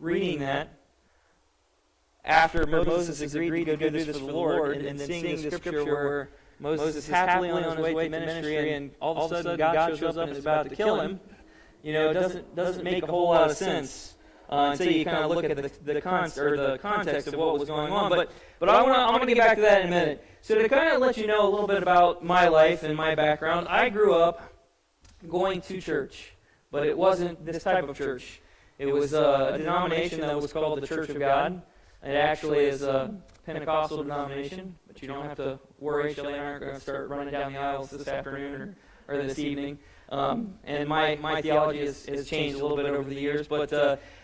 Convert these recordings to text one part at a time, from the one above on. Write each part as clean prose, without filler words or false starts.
reading that after Moses agreed to go do this for the Lord, and then seeing the scripture where Moses is happily on his way to ministry, and all of a sudden God shows up and is about to kill him, it doesn't make a whole lot of sense until you kind of look at the context of what was going on. But I want to get back to that in a minute. So to kind of let you know a little bit about my life and my background, I grew up going to church, but it wasn't this type of church. It was a denomination that was called the Church of God. It actually is a Pentecostal denomination, but you don't have to worry. Shelley and I aren't going to start running down the aisles this afternoon or this evening. And my theology has changed a little bit over the years, but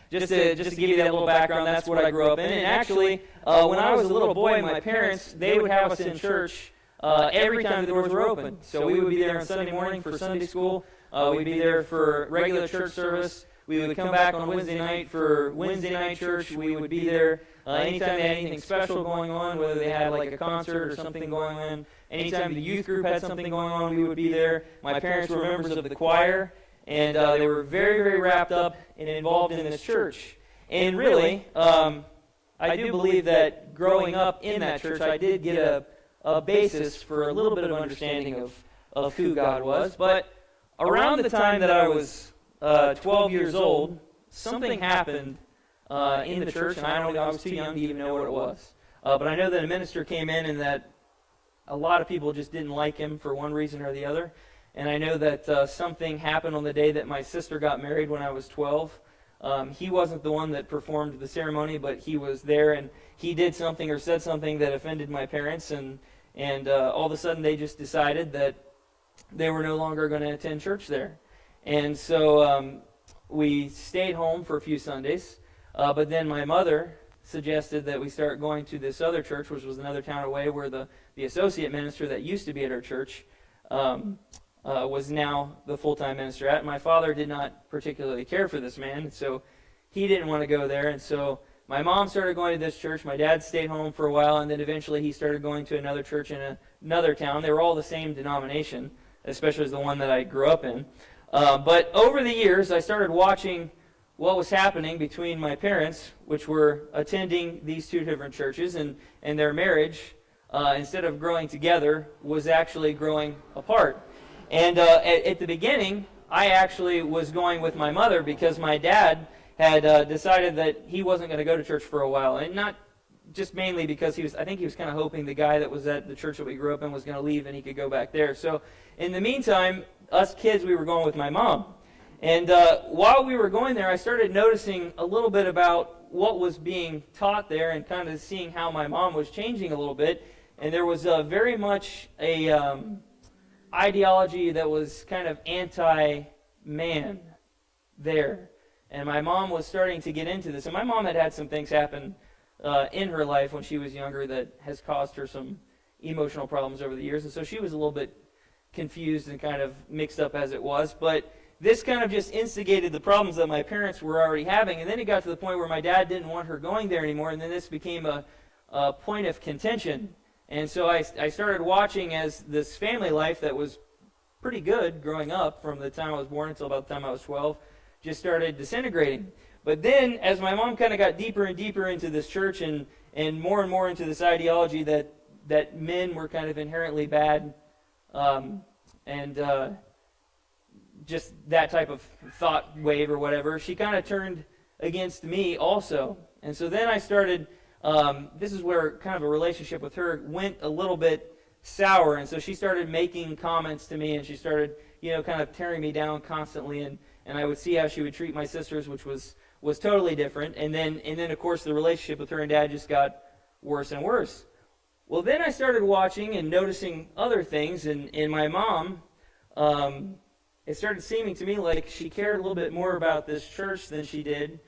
just to give you that little background, that's what I grew up in. And actually, when I was a little boy, my parents, they would have us in church every time the doors were open. So we would be there on Sunday morning for Sunday school. We'd be there for regular church service. We would come back on Wednesday night for Wednesday night church. We would be there anytime they had anything special going on, whether they had like a concert or something going on. Anytime the youth group had something going on, we would be there. My parents were members of the choir, and they were very, very wrapped up and involved in this church. And really, I do believe that growing up in that church, I did get a basis for a little bit of understanding of who God was. But around the time that I was 12 years old, something happened in the church, and I was too young to even know what it was. But I know that a minister came in and that a lot of people just didn't like him for one reason or the other. And I know that something happened on the day that my sister got married when I was 12. He wasn't the one that performed the ceremony, but he was there, and he did something or said something that offended my parents, and all of a sudden they just decided that they were no longer going to attend church there. And so we stayed home for a few Sundays, but then my mother suggested that we start going to this other church, which was another town away, where the associate minister that used to be at our church was now the full-time minister at. My father did not particularly care for this man, so he didn't want to go there. And so my mom started going to this church. My dad stayed home for a while, and then eventually he started going to another church in another town. They were all the same denomination, especially as the one that I grew up in. But over the years, I started watching what was happening between my parents, which were attending these two different churches, and their marriage, instead of growing together, was actually growing apart. And at the beginning, I actually was going with my mother because my dad had decided that he wasn't going to go to church for a while, and not just mainly because I think he was kind of hoping the guy that was at the church that we grew up in was going to leave and he could go back there. So in the meantime, us kids, we were going with my mom. And while we were going there, I started noticing a little bit about what was being taught there and kind of seeing how my mom was changing a little bit. And there was very much a ideology that was kind of anti-man there. And my mom was starting to get into this. And my mom had some things happen in her life when she was younger that has caused her some emotional problems over the years. And so she was a little bit confused and kind of mixed up as it was. But this kind of just instigated the problems that my parents were already having. And then it got to the point where my dad didn't want her going there anymore. And then this became a point of contention. And so I started watching as this family life that was pretty good growing up from the time I was born until about the time I was 12 just started disintegrating. But then as my mom kind of got deeper and deeper into this church and more into this ideology that men were kind of inherently bad, and just that type of thought wave or whatever, she kind of turned against me also. And so then I started, this is where kind of a relationship with her went a little bit sour. And so she started making comments to me, and she started, kind of tearing me down constantly. And I would see how she would treat my sisters, which was totally different. And then of course, the relationship with her and Dad just got worse and worse. Well, then I started watching and noticing other things, and my mom, it started seeming to me like she cared a little bit more about this church than she did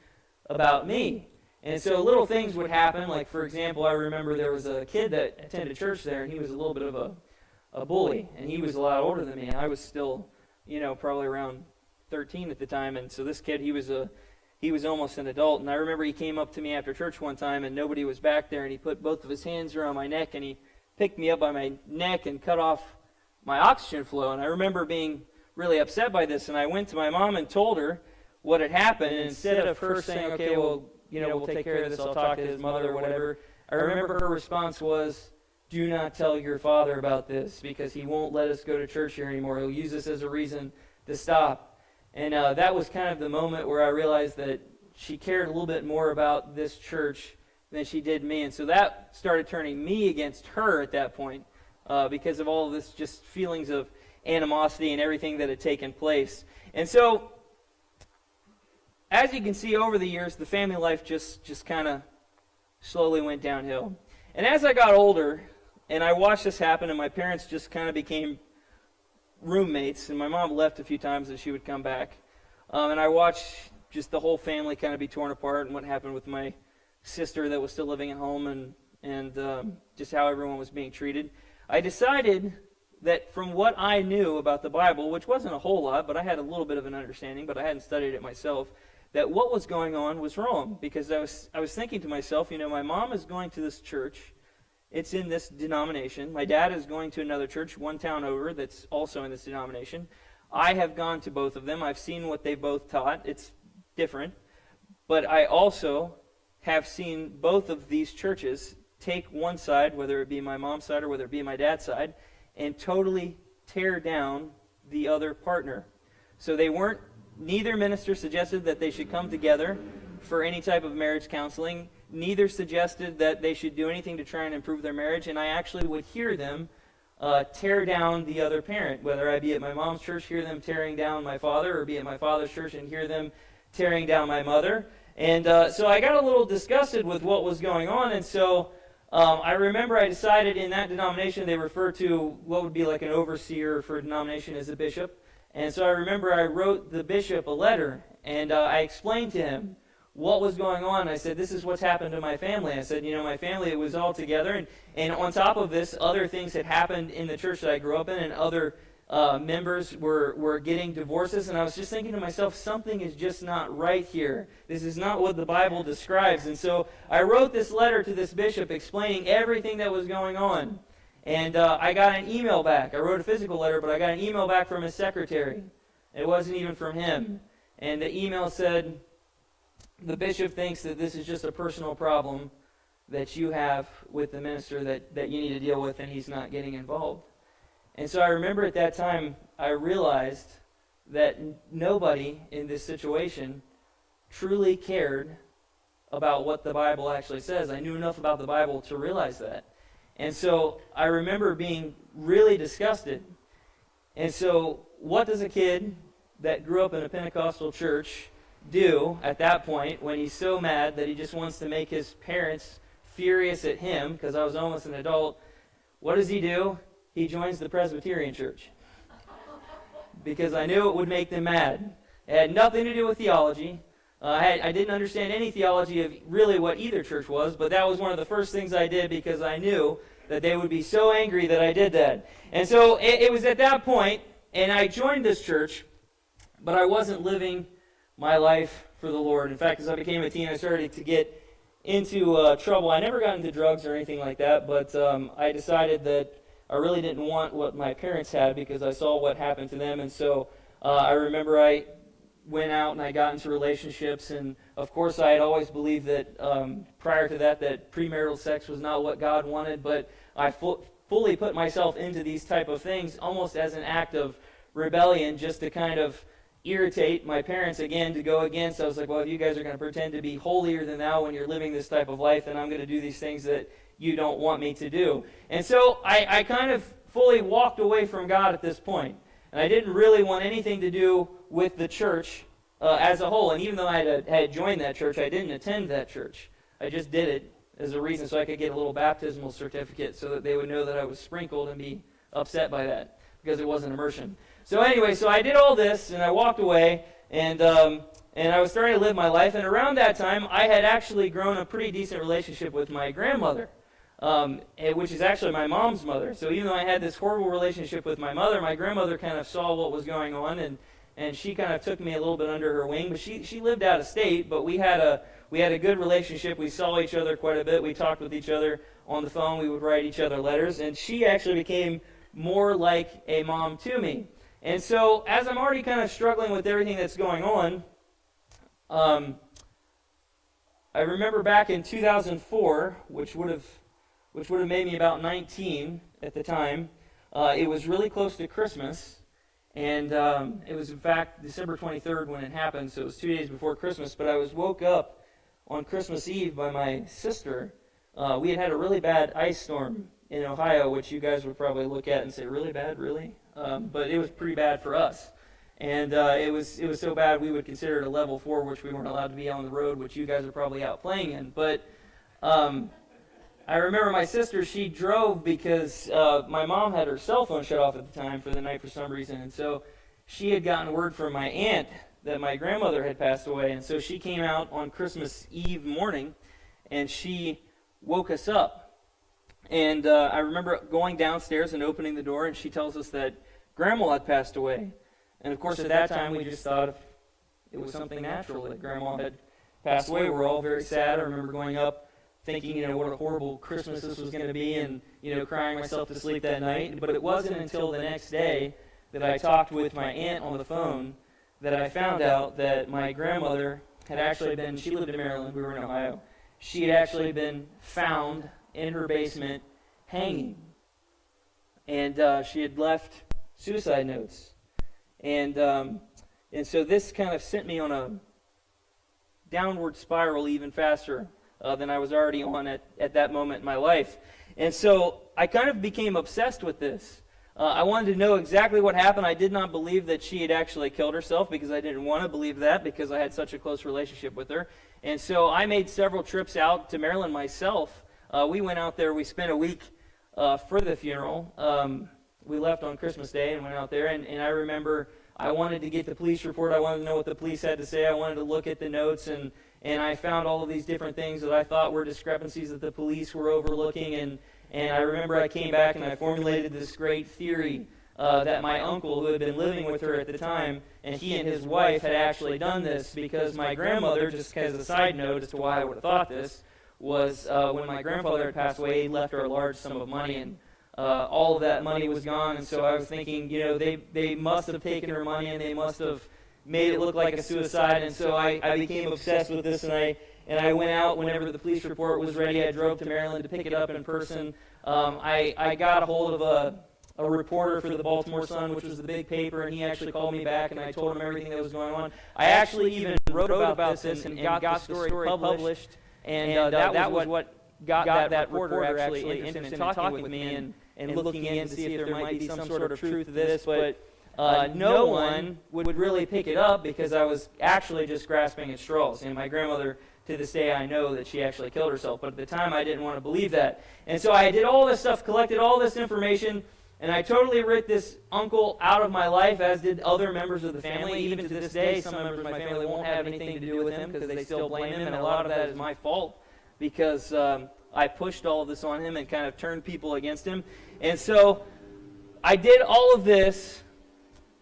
about me. And so little things would happen, like, for example, I remember there was a kid that attended church there, and he was a little bit of a bully, and he was a lot older than me. I was still, probably around 13 at the time, and so this kid, he was almost an adult. And I remember he came up to me after church one time, and nobody was back there, and he put both of his hands around my neck, and he picked me up by my neck and cut off my oxygen flow. And I remember being really upset by this, and I went to my mom and told her what had happened, and instead of her saying, okay, well, we'll take care of this. I'll talk to his mother or whatever. I remember her response was, do not tell your father about this because he won't let us go to church here anymore. He'll use this as a reason to stop. And that was kind of the moment where I realized that she cared a little bit more about this church than she did me. And so that started turning me against her at that point because of all of this just feelings of animosity and everything that had taken place. And so, as you can see over the years, the family life just kind of slowly went downhill. And as I got older, and I watched this happen, and my parents just kind of became roommates, and my mom left a few times and she would come back. And I watched just the whole family kind of be torn apart and what happened with my sister that was still living at home and just how everyone was being treated. I decided that from what I knew about the Bible, which wasn't a whole lot, but I had a little bit of an understanding, but I hadn't studied it myself, that what was going on was wrong. Because I was thinking to myself, my mom is going to this church. It's in this denomination. My dad is going to another church one town over that's also in this denomination. I have gone to both of them. I've seen what they both taught. It's different. But I also have seen both of these churches take one side, whether it be my mom's side or whether it be my dad's side, and totally tear down the other partner. So neither minister suggested that they should come together for any type of marriage counseling. Neither suggested that they should do anything to try and improve their marriage, and I actually would hear them tear down the other parent, whether I be at my mom's church, hear them tearing down my father, or be at my father's church and hear them tearing down my mother. And so I got a little disgusted with what was going on, and so I remember I decided in that denomination they refer to what would be like an overseer for a denomination as a bishop. And so I remember I wrote the bishop a letter, and I explained to him what was going on. I said, this is what's happened to my family. I said, my family, it was all together. And on top of this, other things had happened in the church that I grew up in, and other members were getting divorces. And I was just thinking to myself, something is just not right here. This is not what the Bible describes. And so I wrote this letter to this bishop explaining everything that was going on. And I got an email back. I wrote a physical letter, but I got an email back from his secretary. It wasn't even from him. And the email said, the bishop thinks that this is just a personal problem that you have with the minister that you need to deal with, and he's not getting involved. And so I remember at that time, I realized that nobody in this situation truly cared about what the Bible actually says. I knew enough about the Bible to realize that. And so I remember being really disgusted. And so what does a kid that grew up in a Pentecostal church do at that point when he's so mad that he just wants to make his parents furious at him because I was almost an adult? What does he do? He joins the Presbyterian church because I knew it would make them mad. It had nothing to do with theology. I didn't understand any theology of really what either church was, but that was one of the first things I did because I knew that they would be so angry that I did that. And so it was at that point, and I joined this church, but I wasn't living my life for the Lord. In fact, as I became a teen, I started to get into trouble. I never got into drugs or anything like that, but I decided that I really didn't want what my parents had because I saw what happened to them. And so I remember I went out and I got into relationships, and of course I had always believed that prior to that premarital sex was not what God wanted, but I fully put myself into these type of things almost as an act of rebellion, just to kind of irritate my parents again, to go against. I was like, well, if you guys are going to pretend to be holier than thou when you're living this type of life, then I'm going to do these things that you don't want me to do. And so I kind of fully walked away from God at this point. And I didn't really want anything to do with the church as a whole. And even though I had joined that church, I didn't attend that church. I just did it as a reason so I could get a little baptismal certificate so that they would know that I was sprinkled and be upset by that because it wasn't immersion. So anyway, so I did all this and I walked away and I was starting to live my life. And around that time, I had actually grown a pretty decent relationship with my grandmother, which is actually my mom's mother. So even though I had this horrible relationship with my mother, my grandmother kind of saw what was going on and she kind of took me a little bit under her wing. But she lived out of state, but we had a good relationship. We saw each other quite a bit. We talked with each other on the phone. We would write each other letters. And she actually became more like a mom to me. And so as I'm already kind of struggling with everything that's going on, I I remember back in 2004, which would have made me about 19 at the time. It was really close to Christmas, and it was in fact December 23rd when it happened, so it was 2 days before Christmas. But I was woke up on Christmas Eve by my sister. We had a really bad ice storm in Ohio, which you guys would probably look at and say, really bad, really? But it was pretty bad for us. And it was so bad we would consider it a level 4, which we weren't allowed to be on the road, which you guys are probably out playing in. But I remember my sister, she drove because my mom had her cell phone shut off at the time for the night for some reason. And so she had gotten word from my aunt that my grandmother had passed away. And so she came out on Christmas Eve morning, and she woke us up. And I remember going downstairs and opening the door, and she tells us that Grandma had passed away. And of course, at that time, we just thought it was something natural that Grandma had passed away. We were all very sad. I remember going up thinking, what a horrible Christmas this was going to be, and, crying myself to sleep that night. But it wasn't until the next day that I talked with my aunt on the phone that I found out that my grandmother had actually been, she lived in Maryland, we were in Ohio, she had actually been found in her basement hanging. And she had left suicide notes. And so this kind of sent me on a downward spiral even faster than I was already on at that moment in my life. And so I kind of became obsessed with this. I wanted to know exactly what happened. I did not believe that she had actually killed herself because I didn't want to believe that because I had such a close relationship with her. And so I made several trips out to Maryland myself. We went out there. We spent a week for the funeral. We left on Christmas Day and went out there. And I remember I wanted to get the police report. I wanted to know what the police had to say. I wanted to look at the notes. And I found all of these different things that I thought were discrepancies that the police were overlooking. And I remember I came back and I formulated this great theory that my uncle, who had been living with her at the time, and he and his wife had actually done this because my grandmother, just as a side note as to why I would have thought this, was when my grandfather had passed away, he left her a large sum of money, and all of that money was gone. And so I was thinking, they must have taken her money and they must have made it look like a suicide. And so I became obsessed with this, and I went out whenever the police report was ready. I drove to Maryland to pick it up in person. I got a hold of a reporter for the Baltimore Sun, which was the big paper, and he actually called me back, and I told him everything that was going on. I actually even wrote about this and got the story published, and that was what got that reporter actually interested in talking with me and looking in to see if there might be some sort of truth to this, but no one would really pick it up because I was actually just grasping at straws. And my grandmother, to this day, I know that she actually killed herself, but at the time I didn't want to believe that. And so I did all this stuff, collected all this information, and I totally writ this uncle out of my life, as did other members of the family. Even to this day, some members of my family won't have anything to do with him because they still blame him, and a lot of that is my fault because I pushed all of this on him and kind of turned people against him. And so I did all of this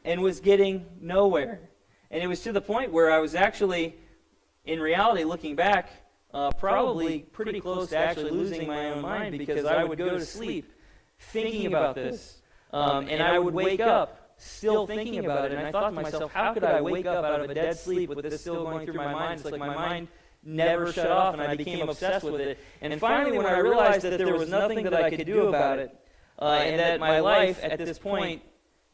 and was getting nowhere. And it was to the point where I was actually, in reality, looking back, probably pretty close to actually losing my own mind because I would go to sleep thinking about this. And I would wake up still thinking about it. And I thought to myself, how could I wake up out of a dead sleep with this still going through my mind? It's like my mind never shut off, and I became obsessed with it. And finally, when I realized that there was nothing that I could do about it, and that my life at this point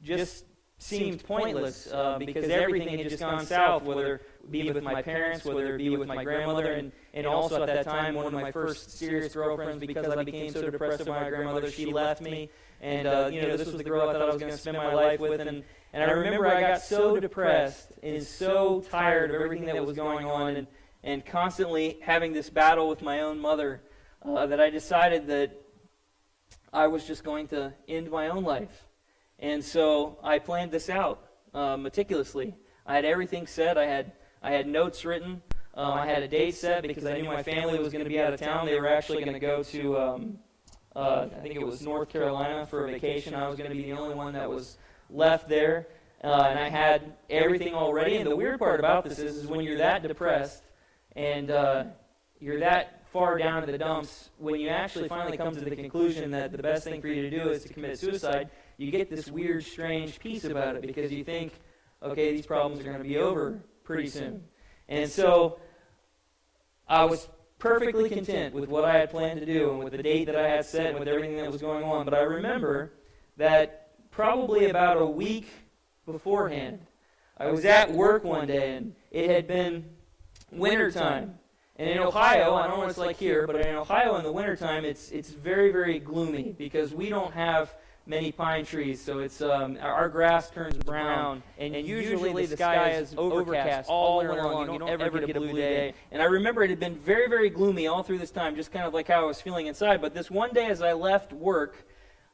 just seemed pointless because everything had just gone south, whether it be with my parents, whether it be with my grandmother, and also at that time, one of my first serious girlfriends, because I became so depressed with my grandmother, she left me, and this was the girl I thought I was going to spend my life with, and I remember I got so depressed and so tired of everything that was going on, and constantly having this battle with my own mother, that I decided that I was just going to end my own life. And so I planned this out meticulously. I had everything set. I had notes written. I had a date set because I knew my family was going to be out of town. They were actually going to go to, I think it was North Carolina for a vacation. I was going to be the only one that was left there. And I had everything all ready. And the weird part about this is when you're that depressed and you're that far down in the dumps, when you actually finally come to the conclusion that the best thing for you to do is to commit suicide, you get this weird, strange peace about it because you think, okay, these problems are going to be over pretty soon. And so I was perfectly content with what I had planned to do and with the date that I had set and with everything that was going on. But I remember that probably about a week beforehand, I was at work one day, and it had been wintertime. And in Ohio, I don't know what it's like here, but in Ohio in the wintertime, it's very, very gloomy because we don't have many pine trees, so it's our grass turns brown, and usually the sky is overcast all winter long. You don't ever get a blue day. And I remember it had been very, very gloomy all through this time, just kind of like how I was feeling inside. But this one day as I left work,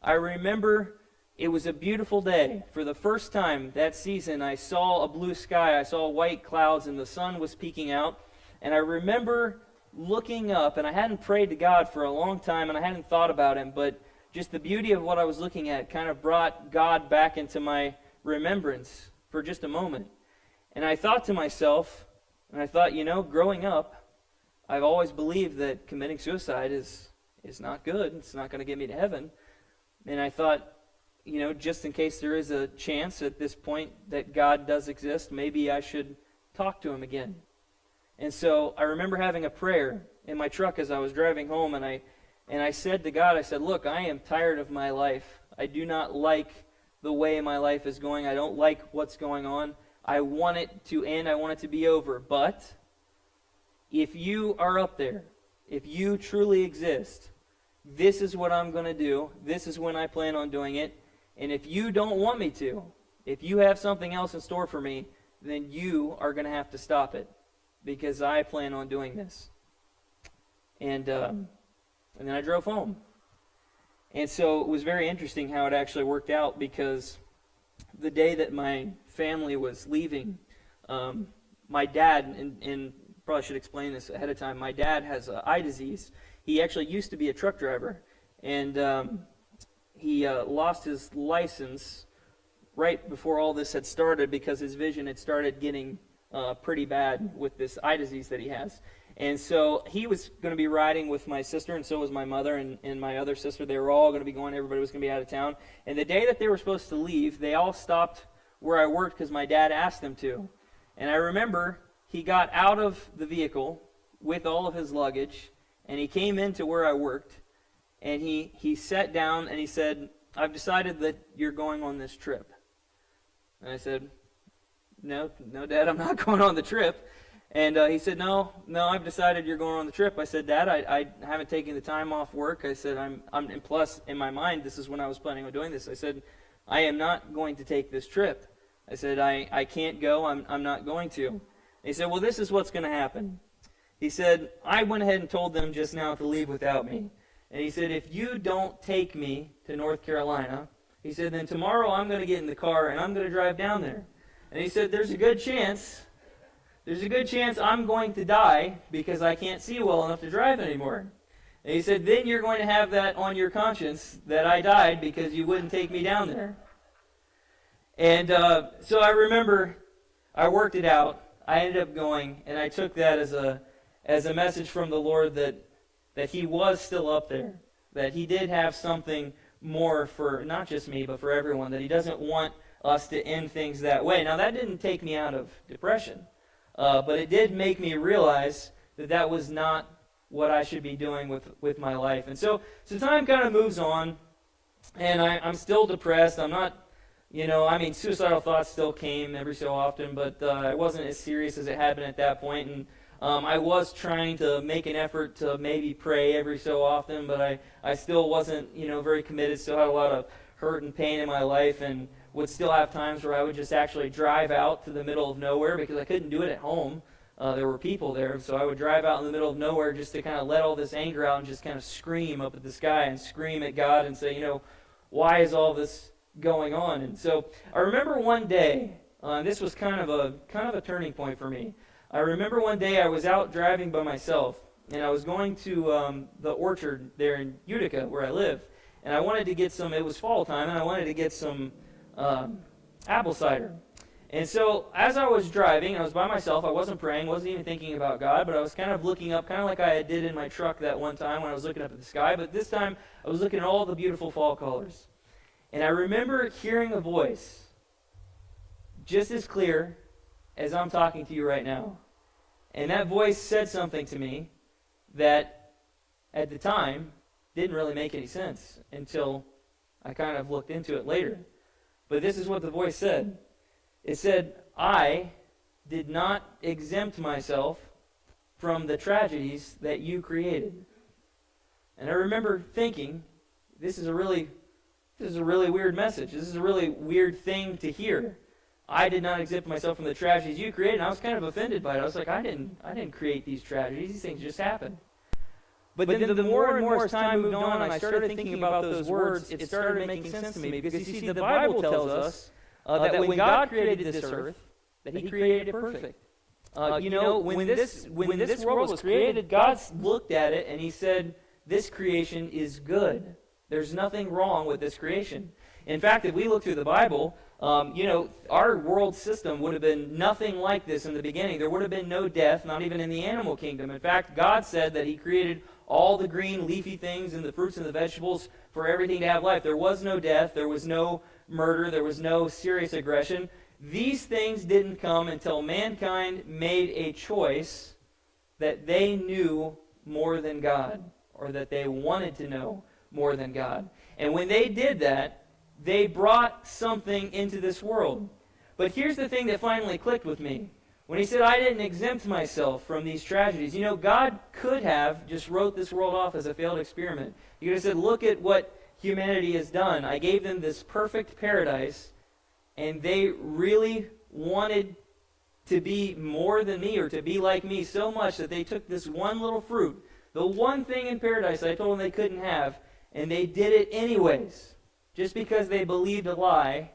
I remember it was a beautiful day. For the first time that season, I saw a blue sky, I saw white clouds, and the sun was peeking out. And I remember looking up, and I hadn't prayed to God for a long time, and I hadn't thought about Him, but just the beauty of what I was looking at kind of brought God back into my remembrance for just a moment. And I thought to myself, and I thought, growing up, I've always believed that committing suicide is not good. It's not going to get me to heaven. And I thought, just in case there is a chance at this point that God does exist, maybe I should talk to Him again. And so I remember having a prayer in my truck as I was driving home, and I said to God, I said, look, I am tired of my life. I do not like the way my life is going. I don't like what's going on. I want it to end. I want it to be over. But if you are up there, if you truly exist, this is what I'm going to do. This is when I plan on doing it. And if you don't want me to, if you have something else in store for me, then you are going to have to stop it, because I plan on doing this. And then I drove home. And so it was very interesting how it actually worked out, because the day that my family was leaving, my dad, and probably should explain this ahead of time, my dad has eye disease. He actually used to be a truck driver, and he lost his license right before all this had started because his vision had started getting pretty bad with this eye disease that he has. And so he was going to be riding with my sister, and so was my mother and my other sister. They were all going to be going. Everybody was going to be out of town. And the day that they were supposed to leave, they all stopped where I worked because my dad asked them to. And I remember he got out of the vehicle with all of his luggage, and he came into where I worked, and he sat down, and he said, I've decided that you're going on this trip. And I said, no, Dad, I'm not going on the trip. And he said, no, I've decided you're going on the trip. I said, Dad, I haven't taken the time off work. I said, and plus, in my mind, this is when I was planning on doing this. I said, I am not going to take this trip. I said, I can't go. I'm not going to. And he said, well, this is what's going to happen. He said, I went ahead and told them just now to leave without me. And he said, if you don't take me to North Carolina, he said, then tomorrow I'm going to get in the car and I'm going to drive down there. And he said, there's a good chance I'm going to die because I can't see well enough to drive anymore. And he said, then you're going to have that on your conscience that I died because you wouldn't take me down there. And so I remember I worked it out. I ended up going, and I took that as a message from the Lord that He was still up there, that He did have something more for not just me, but for everyone, that He doesn't want us to end things that way. Now, that didn't take me out of depression, but it did make me realize that was not what I should be doing with my life. And so time kind of moves on, and I'm still depressed. I'm not, suicidal thoughts still came every so often, but it wasn't as serious as it had been at that point. And I was trying to make an effort to maybe pray every so often, but I still wasn't, very committed. Still had a lot of hurt and pain in my life, and would still have times where I would just actually drive out to the middle of nowhere because I couldn't do it at home. There were people there, so I would drive out in the middle of nowhere just to kind of let all this anger out and just kind of scream up at the sky and scream at God and say, why is all this going on? And so I remember one day, this was kind of a turning point for me. I remember one day I was out driving by myself, and I was going to the orchard there in Utica where I live, and I wanted to get some, it was fall time, and I wanted to get some apple cider. And so as I was driving, I was by myself, I wasn't praying, wasn't even thinking about God, but I was kind of looking up, kind of like I did in my truck that one time when I was looking up at the sky, but this time I was looking at all the beautiful fall colors. And I remember hearing a voice, just as clear as I'm talking to you right now. And that voice said something to me that at the time didn't really make any sense until I kind of looked into it later. But this is what the voice said. It said, I did not exempt myself from the tragedies that you created. And I remember thinking, this is a really weird message. This is a really weird thing to hear. I did not exempt myself from the tragedies you created. And I was kind of offended by it. I was like, I didn't create these tragedies. These things just happened. But then the more and more as time moved on and I started thinking about those words, it started making sense to me. Because you see, the Bible tells us that when God created this earth, that He created it perfect. When this world was created, God looked at it and He said, this creation is good. There's nothing wrong with this creation. In fact, if we look through the Bible, our world system would have been nothing like this in the beginning. There would have been no death, not even in the animal kingdom. In fact, God said that He created all the green leafy things and the fruits and the vegetables for everything to have life. There was no death. There was no murder. There was no serious aggression. These things didn't come until mankind made a choice that they knew more than God, or that they wanted to know more than God. And when they did that, they brought something into this world. But here's the thing that finally clicked with me. When He said, I didn't exempt myself from these tragedies, God could have just wrote this world off as a failed experiment. He could have said, look at what humanity has done. I gave them this perfect paradise, and they really wanted to be more than me, or to be like me so much that they took this one little fruit, the one thing in paradise I told them they couldn't have, and they did it anyways, just because they believed a lie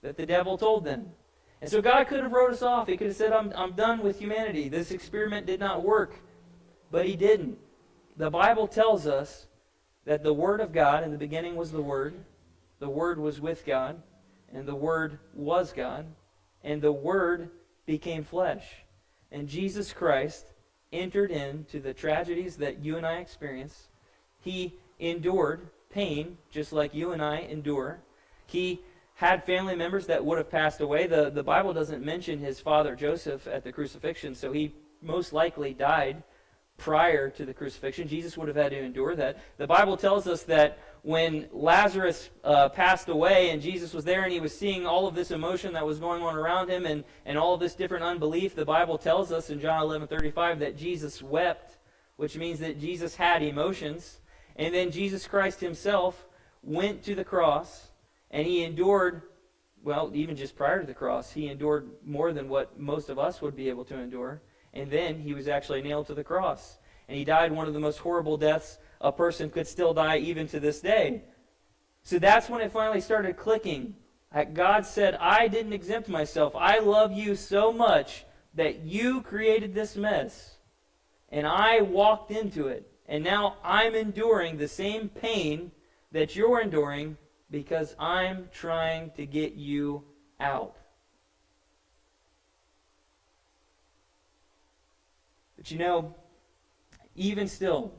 that the devil told them. And so God could have wrote us off. He could have said, I'm done with humanity. This experiment did not work. But He didn't. The Bible tells us that the Word of God, in the beginning was the Word was with God, and the Word was God, and the Word became flesh. And Jesus Christ entered into the tragedies that you and I experience. He endured pain just like you and I endure. He had family members that would have passed away. The Bible doesn't mention his father Joseph at the crucifixion, so he most likely died prior to the crucifixion. Jesus would have had to endure that. The Bible tells us that when Lazarus passed away and Jesus was there and He was seeing all of this emotion that was going on around Him and all of this different unbelief, the Bible tells us in John 11:35 that Jesus wept, which means that Jesus had emotions. And then Jesus Christ Himself went to the cross, and He endured, well, even just prior to the cross, He endured more than what most of us would be able to endure. And then He was actually nailed to the cross. And He died one of the most horrible deaths a person could still die even to this day. So that's when it finally started clicking. God said, I didn't exempt myself. I love you so much that you created this mess. And I walked into it. And now I'm enduring the same pain that you're enduring because I'm trying to get you out. But even still,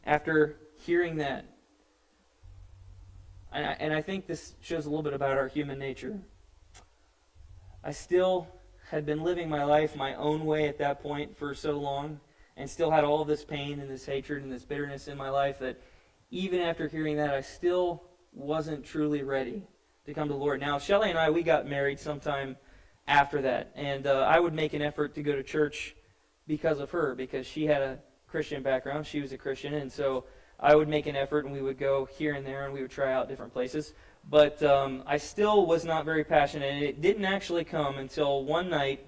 after hearing that, and I think this shows a little bit about our human nature, I still had been living my life my own way at that point for so long, and still had all this pain and this hatred and this bitterness in my life, that even after hearing that, I still wasn't truly ready to come to the Lord. Now, Shelley and I, we got married sometime after that, and I would make an effort to go to church because of her, because she had a Christian background. She was a Christian, and so I would make an effort, and we would go here and there, and we would try out different places. But I still was not very passionate, and it didn't actually come until one night.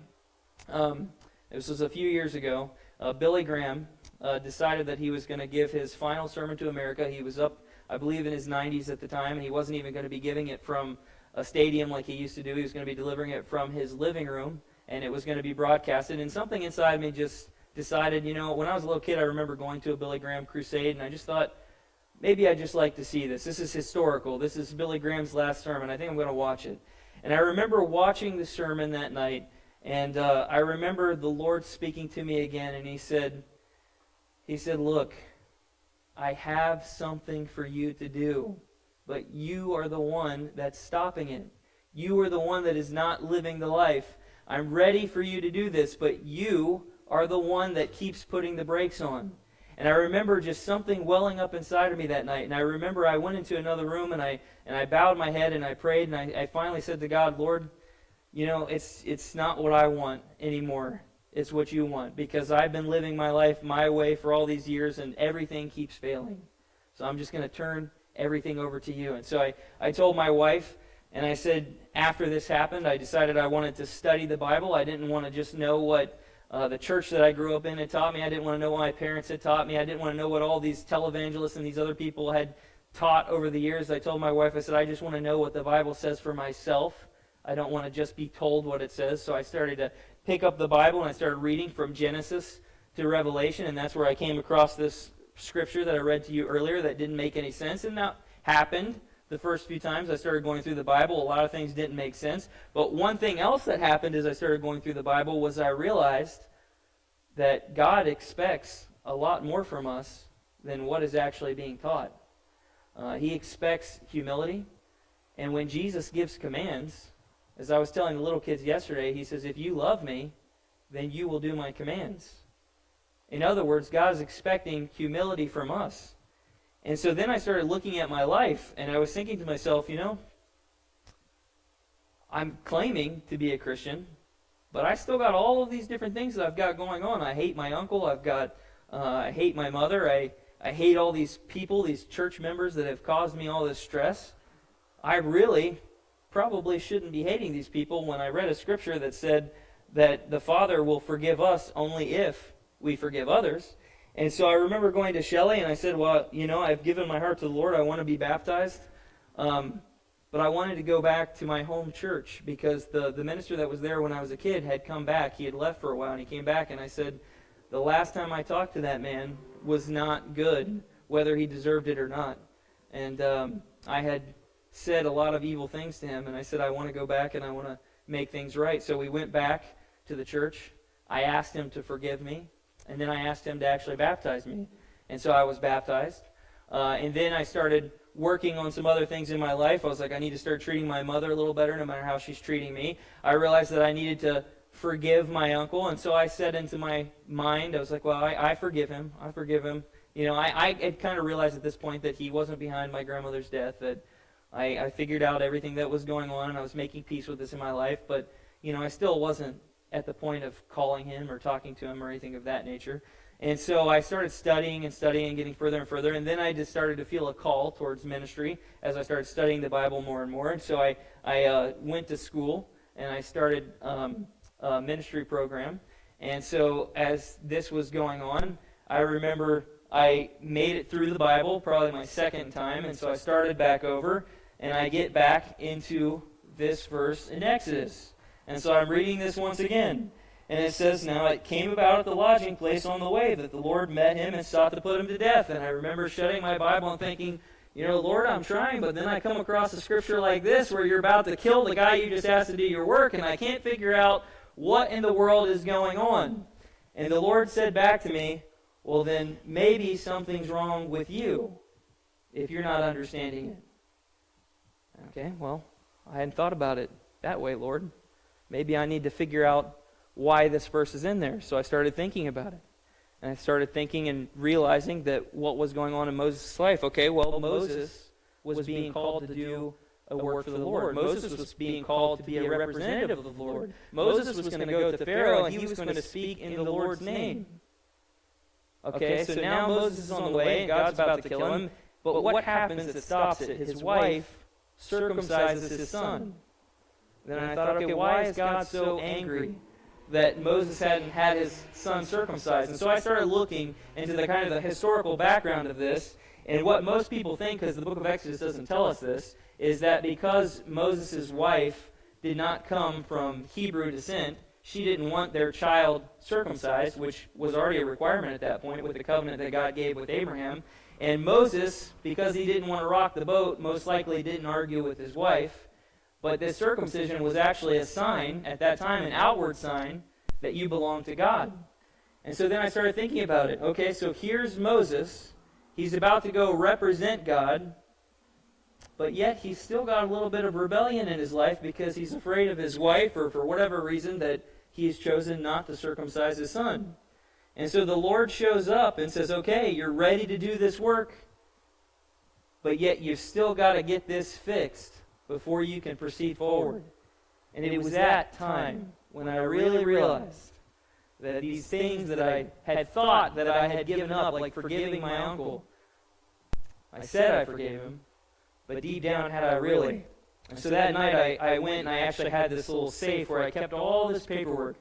This was a few years ago. Billy Graham decided that he was going to give his final sermon to America. He was up, I believe, in his 90s at the time, and he wasn't even going to be giving it from a stadium like he used to do. He was going to be delivering it from his living room, and it was going to be broadcasted. And something inside me just decided, when I was a little kid, I remember going to a Billy Graham crusade, and I just thought, maybe I'd just like to see this. This is historical. This is Billy Graham's last sermon. I think I'm going to watch it. And I remember watching the sermon that night, and I remember the Lord speaking to me again, and He said, look, I have something for you to do, but you are the one that's stopping it. You are the one that is not living the life. I'm ready for you to do this, but you are the one that keeps putting the brakes on. And I remember just something welling up inside of me that night. And I remember I went into another room and I bowed my head and I prayed and I finally said to God, Lord, it's not what I want anymore. It's what you want, because I've been living my life my way for all these years and everything keeps failing. So I'm just going to turn everything over to you. And so I told my wife, and I said, after this happened, I decided I wanted to study the Bible. I didn't want to just know what the church that I grew up in had taught me. I didn't want to know what my parents had taught me. I didn't want to know what all these televangelists and these other people had taught over the years. I told my wife, I said, I just want to know what the Bible says for myself. I don't want to just be told what it says. So I started to pick up the Bible and I started reading from Genesis to Revelation, and that's where I came across this scripture that I read to you earlier that didn't make any sense. And that happened the first few times I started going through the Bible. A lot of things didn't make sense. But one thing else that happened as I started going through the Bible was I realized that God expects a lot more from us than what is actually being taught. He expects humility. And when Jesus gives commands, as I was telling the little kids yesterday, he says, if you love me, then you will do my commands. In other words, God is expecting humility from us. And so then I started looking at my life, and I was thinking to myself, I'm claiming to be a Christian, but I still got all of these different things that I've got going on. I hate my uncle. I hate my mother. I hate all these people, these church members that have caused me all this stress. I really probably shouldn't be hating these people when I read a scripture that said that the Father will forgive us only if we forgive others. And so I remember going to Shelley and I said, well, I've given my heart to the Lord. I want to be baptized. But I wanted to go back to my home church because the minister that was there when I was a kid had come back. He had left for a while and he came back, and I said, the last time I talked to that man was not good, whether he deserved it or not. And I had said a lot of evil things to him, and I said, I want to go back and I want to make things right. So we went back to the church. I asked him to forgive me, and then I asked him to actually baptize me. And so I was baptized. And then I started working on some other things in my life. I was like, I need to start treating my mother a little better, no matter how she's treating me. I realized that I needed to forgive my uncle, and so I said into my mind, I was like, well, I forgive him. I forgive him. I had kind of realized at this point that he wasn't behind my grandmother's death, that I figured out everything that was going on, and I was making peace with this in my life, but, I still wasn't at the point of calling him or talking to him or anything of that nature. And so I started studying and getting further and further, and then I just started to feel a call towards ministry as I started studying the Bible more and more. And so I went to school, and I started a ministry program. And so as this was going on, I remember I made it through the Bible, probably my second time, and so I started back over, and I get back into this verse in Exodus. And so I'm reading this once again. And it says, now it came about at the lodging place on the way that the Lord met him and sought to put him to death. And I remember shutting my Bible and thinking, Lord, I'm trying, but then I come across a scripture like this where you're about to kill the guy you just asked to do your work, and I can't figure out what in the world is going on. And the Lord said back to me, well, then maybe something's wrong with you if you're not understanding it. Okay, well, I hadn't thought about it that way, Lord. Maybe I need to figure out why this verse is in there. So I started thinking about it. And I started thinking and realizing that what was going on in Moses' life. Okay, well, Moses was being called to do a work for the Lord. Moses was being called to be a representative of the Lord. Moses was going to go to Pharaoh and he was going to speak in the Lord's name. Okay, so now Moses is on the way and God's about to kill him. But what happens that stops it? His wife circumcises his son. Then I thought, okay, why is God so angry that Moses hadn't had his son circumcised? And so I started looking into the kind of the historical background of this. And what most people think, because the book of Exodus doesn't tell us this, is that because Moses' wife did not come from Hebrew descent, she didn't want their child circumcised, which was already a requirement at that point with the covenant that God gave with Abraham. And Moses, because he didn't want to rock the boat, most likely didn't argue with his wife. But this circumcision was actually a sign, at that time, an outward sign, that you belong to God. And so then I started thinking about it. Okay, so here's Moses. He's about to go represent God. but yet he's still got a little bit of rebellion in his life because he's afraid of his wife, or for whatever reason that he has chosen not to circumcise his son. And so the Lord shows up and says, okay, you're ready to do this work, but yet you've still got to get this fixed before you can proceed forward. And it was that time when I really realized that these things that I had thought that I had given up, like forgiving my uncle, I said I forgave him, but deep down, had I really? And so that night I went and I actually had this little safe where I kept all this paperwork,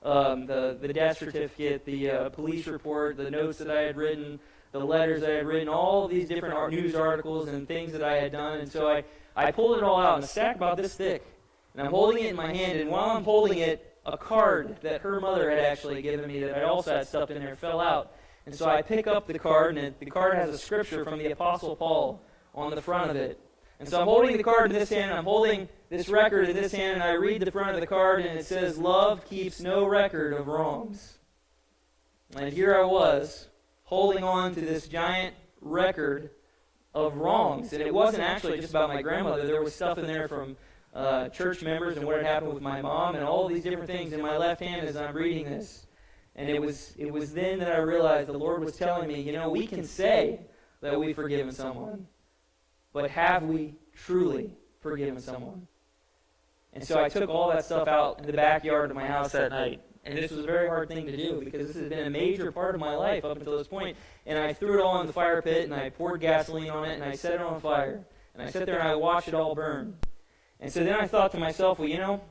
the death certificate, the police report, the notes that I had written, the letters that I had written, all of these different news articles and things that I had done. And so I pulled it all out in a stack about this thick, and I'm holding it in my hand, and while I'm holding it, a card that her mother had actually given me that I also had stuffed in there fell out. And so I pick up the card, and the card has a scripture from the Apostle Paul on the front of it. And so I'm holding the card in this hand, and I'm holding this record in this hand, and I read the front of the card, and it says, "Love keeps no record of wrongs." And here I was, holding on to this giant record of wrongs. And it wasn't actually just about my grandmother. There was stuff in there from church members and what had happened with my mom and all these different things in my left hand as I'm reading this. And it was then that I realized the Lord was telling me, we can say that we've forgiven someone, but have we truly forgiven someone? And so I took all that stuff out in the backyard of my house that night. And this was a very hard thing to do because this has been a major part of my life up until this point. And I threw it all in the fire pit, and I poured gasoline on it, and I set it on fire. And I sat there and I watched it all burn. And so then I thought to myself, well,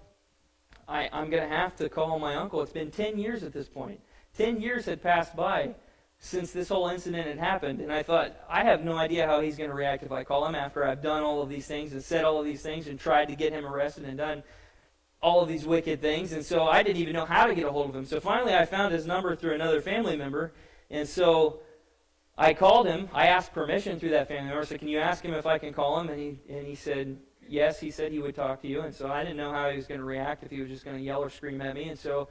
I'm going to have to call my uncle. It's been 10 years at this point. 10 years had passed by since this whole incident had happened. And I thought, I have no idea how he's going to react if I call him after I've done all of these things and said all of these things and tried to get him arrested and done all of these wicked things. And so I didn't even know how to get a hold of him. So finally I found his number through another family member. And so I called him. I asked permission through that family member. So can you ask him if I can call him? And he said, yes, he said he would talk to you. And so I didn't know how he was going to react, if he was just going to yell or scream at me. And so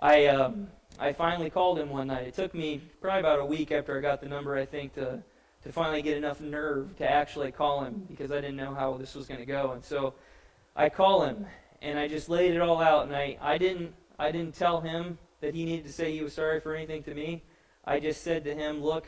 I finally called him one night. It took me probably about a week after I got the number, I think, to finally get enough nerve to actually call him, because I didn't know how this was going to go. And so I call him, and I just laid it all out. And I didn't tell him that he needed to say he was sorry for anything to me. I just said to him, look,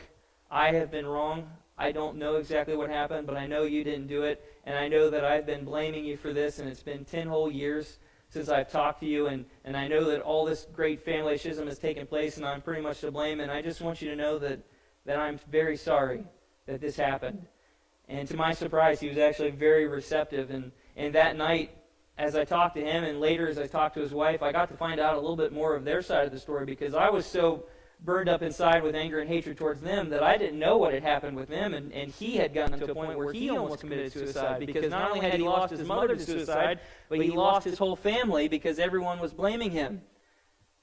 I have been wrong. I don't know exactly what happened, but I know you didn't do it, and I know that I've been blaming you for this, and it's been 10 whole years since I've talked to you, and I know that all this great family schism has taken place, and I'm pretty much to blame, and I just want you to know that I'm very sorry that this happened. And to my surprise, he was actually very receptive, and that night, as I talked to him, and later as I talked to his wife, I got to find out a little bit more of their side of the story, because I was so burned up inside with anger and hatred towards them that I didn't know what had happened with them, and he had gotten to a point where he almost committed suicide, because not only had he lost his mother to suicide, but he lost his whole family because everyone was blaming him.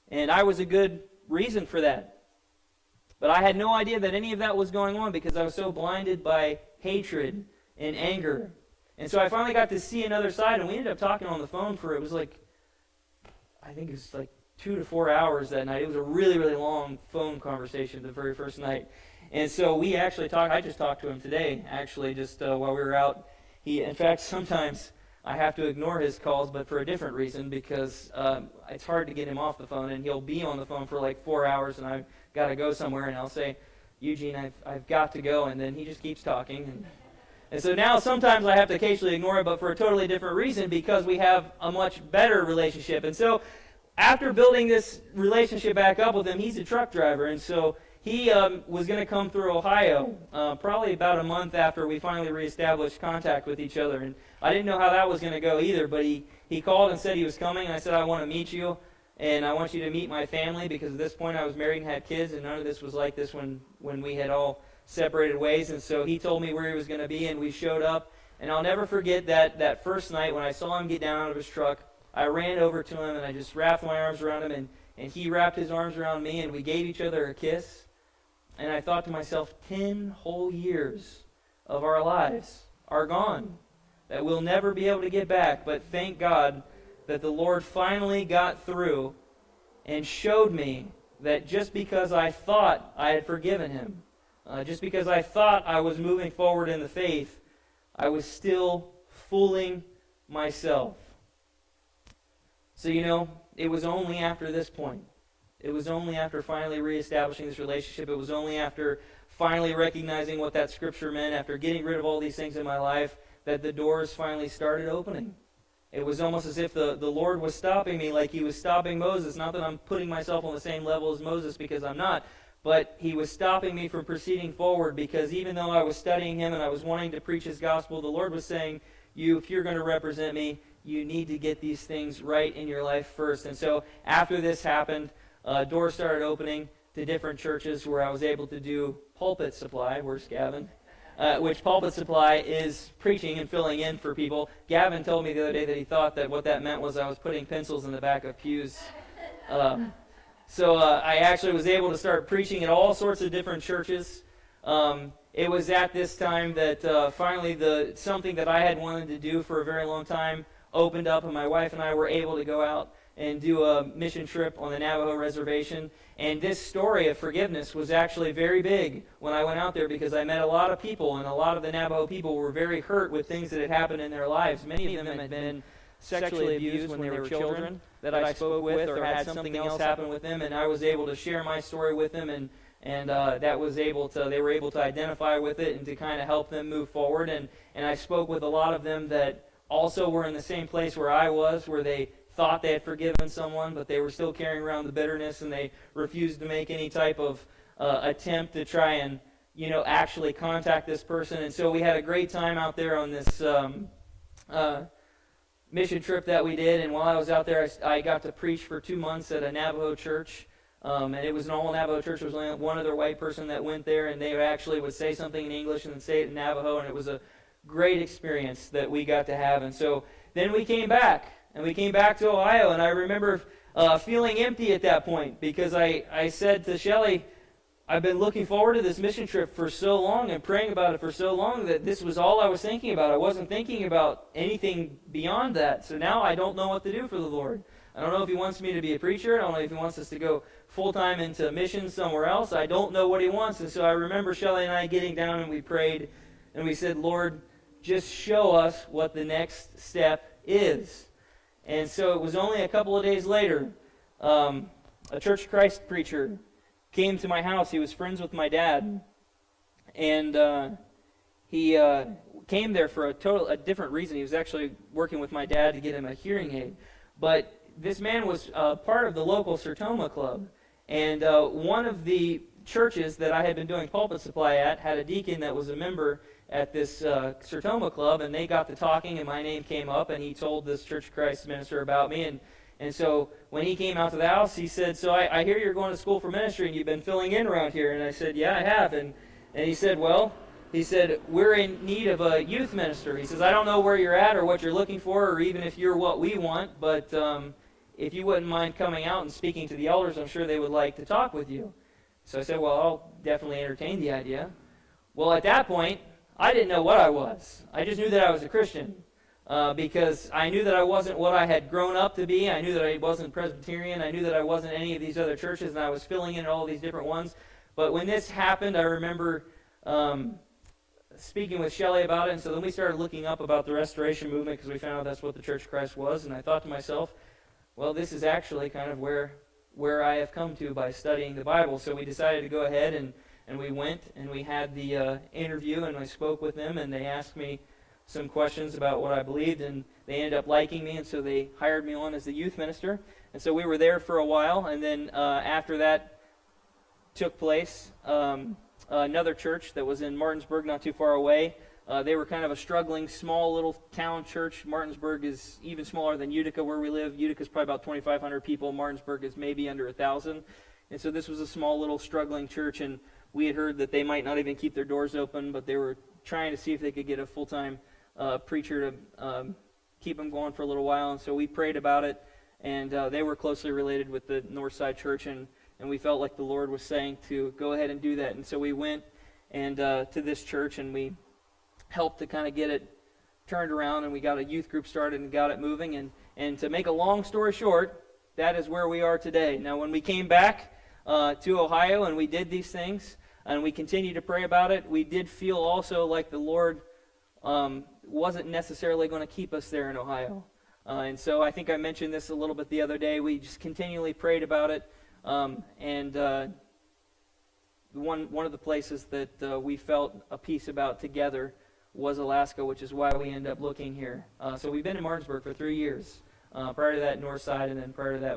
And I was a good reason for that. But I had no idea that any of that was going on because I was so blinded by hatred and anger. And so I finally got to see another side, and we ended up talking on the phone for, I think it was like 2 to 4 hours that night. It was a really, really long phone conversation the very first night. And so we actually talked. I just talked to him today, actually, just while we were out. In fact, sometimes I have to ignore his calls, but for a different reason, because it's hard to get him off the phone, and he'll be on the phone for like 4 hours, and I've got to go somewhere, and I'll say, Eugene, I've got to go, and then he just keeps talking. And so now sometimes I have to occasionally ignore it, but for a totally different reason, because we have a much better relationship. And so after building this relationship back up with him, he's a truck driver, and so he was going to come through Ohio probably about a month after we finally reestablished contact with each other. And I didn't know how that was going to go either, but he called and said he was coming, and I said, I want to meet you, and I want you to meet my family, because at this point I was married and had kids, and none of this was like this when we had all separated ways. And so he told me where he was going to be, and we showed up. And I'll never forget that first night when I saw him get down out of his truck. I ran over to him, and I just wrapped my arms around him, and he wrapped his arms around me, and we gave each other a kiss. And I thought to myself, 10 whole years of our lives are gone, that we'll never be able to get back. But thank God that the Lord finally got through and showed me that just because I thought I had forgiven him, just because I thought I was moving forward in the faith, I was still fooling myself. So, it was only after this point. It was only after finally reestablishing this relationship. It was only after finally recognizing what that scripture meant, after getting rid of all these things in my life, that the doors finally started opening. It was almost as if the Lord was stopping me like he was stopping Moses. Not that I'm putting myself on the same level as Moses, because I'm not. But he was stopping me from proceeding forward, because even though I was studying him and I was wanting to preach his gospel, the Lord was saying, if you're going to represent me, you need to get these things right in your life first. And so after this happened, doors started opening to different churches where I was able to do pulpit supply. Where's Gavin? Which pulpit supply is preaching and filling in for people. Gavin told me the other day that he thought that what that meant was I was putting pencils in the back of pews. So I actually was able to start preaching at all sorts of different churches. It was at this time that finally something that I had wanted to do for a very long time opened up, and my wife and I were able to go out and do a mission trip on the Navajo reservation. And this story of forgiveness was actually very big when I went out there, because I met a lot of people, and a lot of the Navajo people were very hurt with things that had happened in their lives. Many of them had been sexually abused when they were children that I spoke with, or had something else happen with them, and I was able to share my story with them, and they were able to identify with it and to kind of help them move forward. And I spoke with a lot of them that also were in the same place where I was, where they thought they had forgiven someone, but they were still carrying around the bitterness, and they refused to make any type of attempt to try and, actually contact this person. And so we had a great time out there on this mission trip that we did. And while I was out there, I got to preach for 2 months at a Navajo church. And it was an all Navajo church. There was only one other white person that went there, and they actually would say something in English and then say it in Navajo, and it was a great experience that we got to have. And so then we came back. And we came back to Ohio, and I remember feeling empty at that point, because I said to Shelley, I've been looking forward to this mission trip for so long and praying about it for so long that this was all I was thinking about. I wasn't thinking about anything beyond that. So now I don't know what to do for the Lord. I don't know if he wants me to be a preacher. I don't know if he wants us to go full-time into missions somewhere else. I don't know what he wants. And so I remember Shelley and I getting down, and we prayed, and we said, Lord, just show us what the next step is. And so it was only a couple of days later, a Church of Christ preacher came to my house. He was friends with my dad, and he came there for a different reason. He was actually working with my dad to get him a hearing aid. But this man was part of the local Sertoma Club, and one of the churches that I had been doing pulpit supply at had a deacon that was a member at this Sertoma Club, and they got to talking, and my name came up, and he told this Church of Christ minister about me. And so when he came out to the house, he said, so I hear you're going to school for ministry, and you've been filling in around here. And I said, yeah, I have. And he said, we're in need of a youth minister. He says, I don't know where you're at or what you're looking for, or even if you're what we want, but if you wouldn't mind coming out and speaking to the elders, I'm sure they would like to talk with you. So I said, well, I'll definitely entertain the idea. Well, at that point, I didn't know what I was. I just knew that I was a Christian, because I knew that I wasn't what I had grown up to be. I knew that I wasn't Presbyterian. I knew that I wasn't any of these other churches, and I was filling in all these different ones. But when this happened, I remember speaking with Shelley about it, and so then we started looking up about the Restoration Movement, because we found out that's what the Church of Christ was. And I thought to myself, well, this is actually kind of where I have come to by studying the Bible. So we decided to go ahead, and we went, and we had the interview, and I spoke with them, and they asked me some questions about what I believed, and they ended up liking me, and so they hired me on as the youth minister. And so we were there for a while, and then after that took place, another church that was in Martinsburg, not too far away. They were kind of a struggling, small little town church. Martinsburg is even smaller than Utica, where we live. Utica is probably about 2,500 people. Martinsburg is maybe under 1,000. And so this was a small little struggling church, and we had heard that they might not even keep their doors open, but they were trying to see if they could get a full-time preacher to keep them going for a little while. And so we prayed about it, and they were closely related with the Northside Church, and we felt like the Lord was saying to go ahead and do that. And so we went and to this church, and we helped to kind of get it turned around, and we got a youth group started and got it moving. And to make a long story short, that is where we are today. Now, when we came back to Ohio and we did these things, and we continued to pray about it, we did feel also like the Lord wasn't necessarily going to keep us there in Ohio. And so I think I mentioned this a little bit the other day. We just continually prayed about it. And one of the places that we felt a peace about together was Alaska, which is why we ended up looking here. So we've been in Martinsburg for 3 years. Prior to that, Northside, and then prior to that,